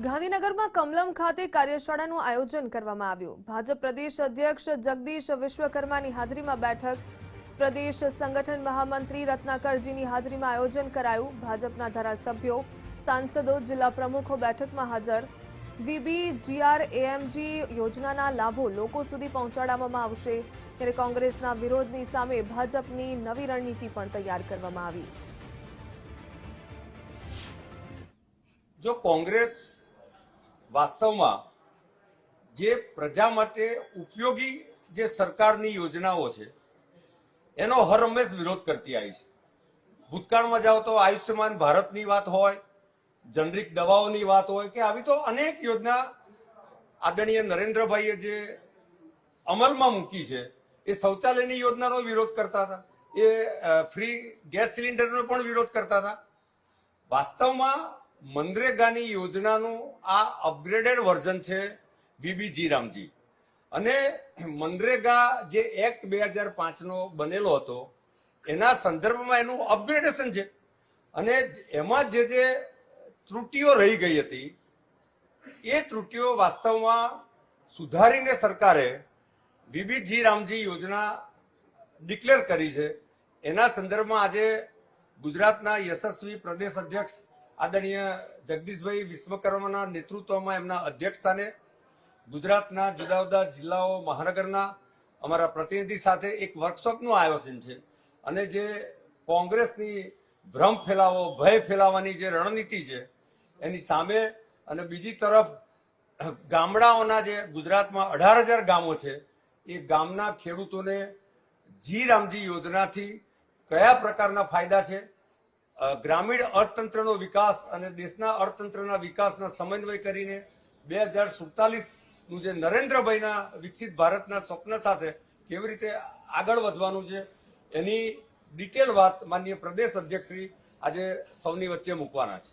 ગાંધીનગરમાં કમલમ ખાતે કાર્યશાળાનું આયોજન કરવામાં આવ્યું। ભાજપ પ્રદેશ અધ્યક્ષ જગદીશ વિશ્વકર્માની હાજરીમાં બેઠક, પ્રદેશ સંગઠન મહામંત્રી રત્નાકરજીની હાજરીમાં આયોજન કરાયું। ભાજપના ધારાસભ્યો, સાંસદો, જિલ્લા પ્રમુખો બેઠકમાં હાજર। BBGRAMG યોજનાના લાભો લોકો સુધી પહોંચાડવામાં આવશે, ત્યારે કોંગ્રેસના વિરોધની સામે ભાજપની નવી રણનીતિ પણ તૈયાર કરવામાં આવી। જો કોંગ્રેસ વાસ્તવમાં જે પ્રજા માટે ઉપયોગી જે સરકારની યોજનાઓ છે એનો હર હંમેશ વિરોધ કરતી આવી છે। ભૂતકાળમાં જાઓ તો આયુષ્યમાન ભારતની વાત હોય, જનરિક દવાઓની વાત હોય કે આવી તો અનેક યોજના આદરણીય નરેન્દ્રભાઈએ જે અમલમાં મૂકી છે। એ શૌચાલયની યોજનાનો વિરોધ કરતા હતા, એ ફ્રી ગેસ સિલિન્ડરનો પણ વિરોધ કરતા હતા। વાસ્તવમાં મનરેગાની યોજનાનું આ અપગ્રેડેડ વર્ઝન છે BBGRAMG, અને મનરેગા જે એક્ટ 2005નો બનેલો હતો એના સંદર્ભમાં એનું અપગ્રેડેશન છે, અને એમાં જે ત્રુટીઓ રહી ગઈ હતી એ ત્રુટીઓ વાસ્તવમાં સુધારીને સરકારે BBGRAMG યોજના ડિક્લેર કરી છે। એના સંદર્ભમાં આજે ગુજરાતના યશસ્વી પ્રદેશ અધ્યક્ષ આદરણીય જગદીશભાઈ વિશ્વકર્માના નેતૃત્વમાં એમના અધ્યક્ષસ્થાને ગુજરાતના જુદા જુદા જિલ્લાઓ મહાનગરના અમારા પ્રતિનિધિ સાથે એક વર્કશોપનું આયોજન છે, અને જે કોંગ્રેસની ભ્રમ ફેલાવો, ભય ફેલાવવાની જે રણનીતિ છે એની સામે, અને બીજી તરફ ગામડાઓના જે ગુજરાતમાં 18,000 ગામો છે એ ગામના ખેડૂતોને GRAMG યોજનાથી કયા પ્રકારના ફાયદા છે, ગ્રામીણ અર્થતંત્રનો વિકાસ અને દેશના અર્થતંત્રના વિકાસના સમન્વય કરીને 2047નું જે નરેન્દ્રભાઈના વિકસિત ભારતના સ્વપ્ન સાથે કેવી રીતે આગળ વધવાનું છે એની ડિટેલ વાત માનનીય પ્રદેશ અધ્યક્ષશ્રી આજે સૌની વચ્ચે મૂકવાના છે।